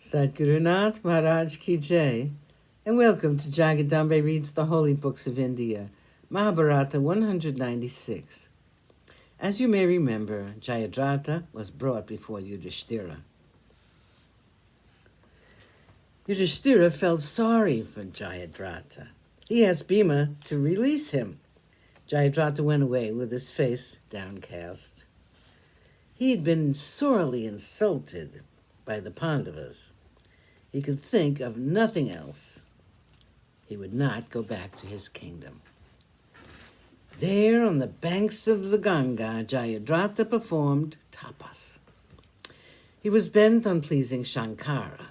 Sadhguru Nath Maharaj Ki Jai, and welcome to Jagadambe Reads the Holy Books of India, Mahabharata 196. As you may remember, Jayadratha was brought before Yudhishthira. Yudhishthira felt sorry for Jayadratha. He asked Bhima to release him. Jayadratha went away with his face downcast. He had been sorely insulted by the Pandavas. He could think of nothing else. He would not go back to his kingdom. There on the banks of the Ganga, Jayadratha performed tapas. He was bent on pleasing Shankara.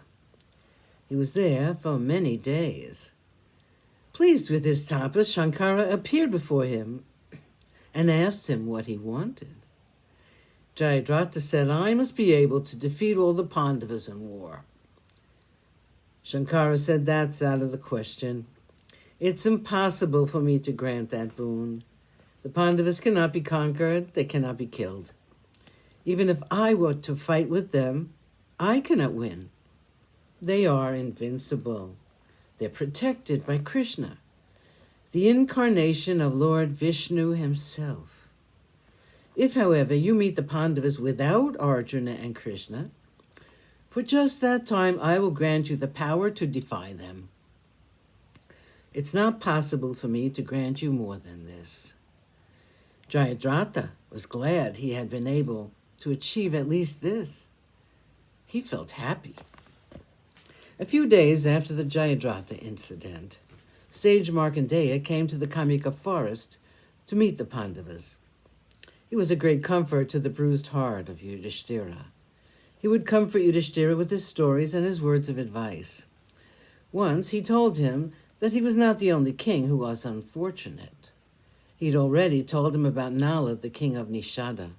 He was there for many days. Pleased with his tapas, Shankara appeared before him and asked him what he wanted. Jayadratha said, "I must be able to defeat all the Pandavas in war." Shankara said, "That's out of the question. It's impossible for me to grant that boon. The Pandavas cannot be conquered, they cannot be killed. Even if I were to fight with them, I cannot win. They are invincible. They're protected by Krishna, the incarnation of Lord Vishnu himself. If, however, you meet the Pandavas without Arjuna and Krishna, for just that time I will grant you the power to defy them. It's not possible for me to grant you more than this." Jayadratha was glad he had been able to achieve at least this. He felt happy. A few days after the Jayadratha incident, sage Markandeya came to the Kamika forest to meet the Pandavas. He was a great comfort to the bruised heart of Yudhishthira. He would comfort Yudhishthira with his stories and his words of advice. Once he told him that he was not the only king who was unfortunate. He'd already told him about Nala, the king of Nishada.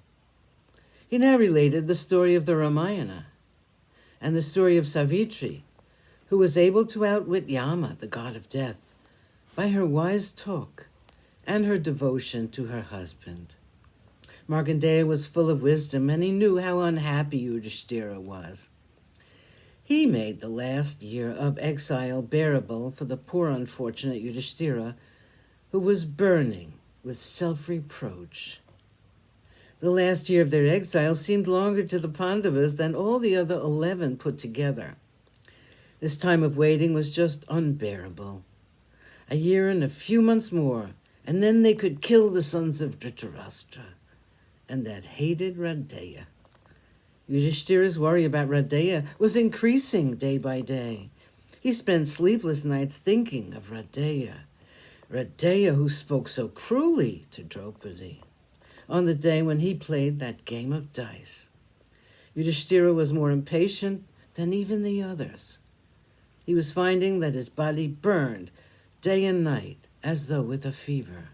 He now related the story of the Ramayana and the story of Savitri, who was able to outwit Yama, the god of death, by her wise talk and her devotion to her husband. Markandeya was full of wisdom, and he knew how unhappy Yudhishthira was. He made the last year of exile bearable for the poor unfortunate Yudhishthira, who was burning with self-reproach. The last year of their exile seemed longer to the Pandavas than all the other 11 put together. This time of waiting was just unbearable. A year and a few months more, and then they could kill the sons of Dhritarashtra and that hated Radeya. Yudhishthira's worry about Radeya was increasing day by day. He spent sleepless nights thinking of Radeya who spoke so cruelly to Draupadi on the day when he played that game of dice. Yudhishthira was more impatient than even the others. He was finding that his body burned day and night as though with a fever.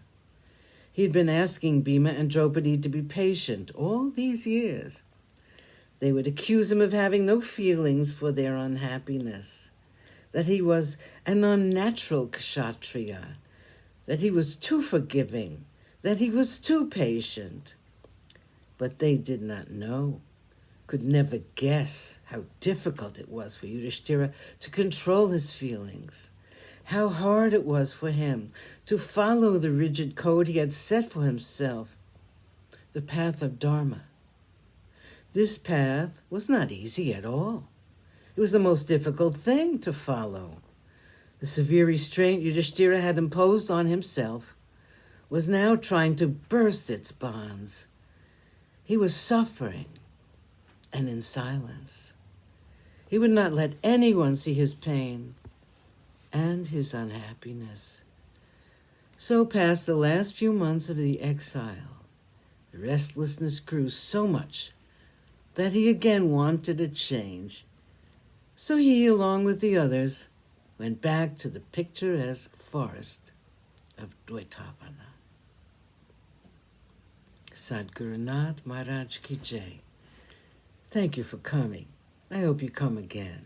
He'd been asking Bhima and Draupadi to be patient all these years. They would accuse him of having no feelings for their unhappiness, that he was an unnatural kshatriya, that he was too forgiving, that he was too patient. But they did not know, could never guess how difficult it was for Yudhishthira to control his feelings, how hard it was for him to follow the rigid code he had set for himself, the path of Dharma. This path was not easy at all. It was the most difficult thing to follow. The severe restraint Yudhishthira had imposed on himself was now trying to burst its bonds. He was suffering, and in silence. He would not let anyone see his pain and his unhappiness. So passed the last few months of the exile. The restlessness grew so much that he again wanted a change. So he, along with the others, went back to the picturesque forest of Dwaitavana. Sadhguru Nath Maharaj Ki Jai. Thank you for coming. I hope you come again.